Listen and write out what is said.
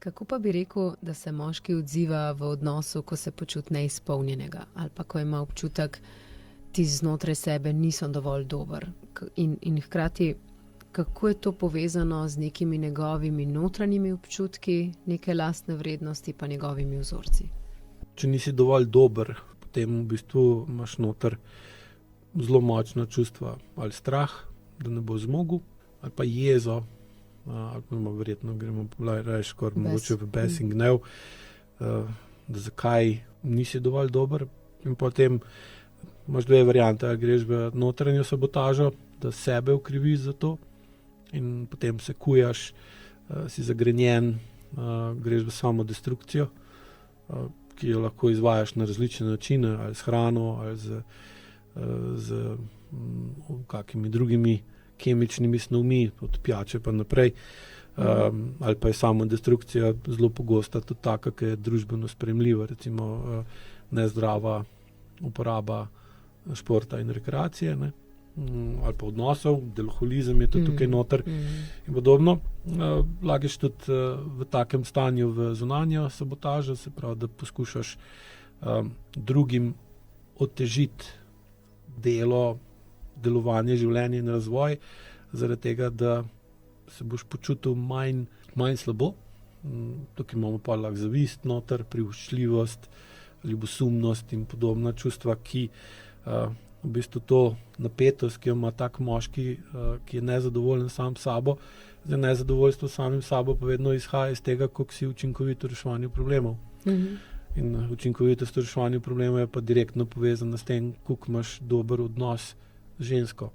Kako pa bi rekel, da se moški odziva v odnosu, ko se počuti neizpolnjenega ali pa ko ima občutek, ti znotraj sebe niso dovolj dober. In hkrati, kako je to povezano z nekimi njegovimi notranjimi občutki, neke lastne vrednosti pa njegovimi vzorci? Če nisi dovolj dober, potem v bistvu imaš noter zelo močna čustva, ali strah, da ne bo zmogel, ali pa jezo, ali pa verjetno gremo raje kar mogoče v bes in gnev, da zakaj nisi dovolj dober. In potem imaš dve variante, ali greš v notranjo sabotažo, da sebe ukriviš za to in potem se kujaš, si zagrenjen, greš v samo destrukcijo, ki jo lahko izvajaš na različne načine, ali s hrano, ali z kakimi drugimi kemičnimi snovmi, od pijače pa naprej, ali pa je samo destrukcija zelo pogosta, tudi taka, ki je družbeno sprejemljiva, recimo nezdrava uporaba športa in rekreacije, ne? Ali pa odnosov, deloholizem je tudi tukaj noter in podobno. Lageš tudi v takem stanju v zunanjo sabotažo, se pravi, da poskušaš drugim otežiti delovanje, življenje in razvoj, zaradi tega, da se boš počutil manj slabo. Tukaj imamo pa lahko zavist noter, privoščljivost, ljubosumnost in podobna čustva, ki v bistvu to napetost, ki jo ima tak moški, ki je nezadovoljen sam s sabo, nezadovoljstvo samim sabo pa vedno izhaja iz tega, koliko si učinkovit v reševanju problemov. In učinkovitost v reševanju problemov je pa direktno povezana s tem, koliko imaš dober odnos z žensko.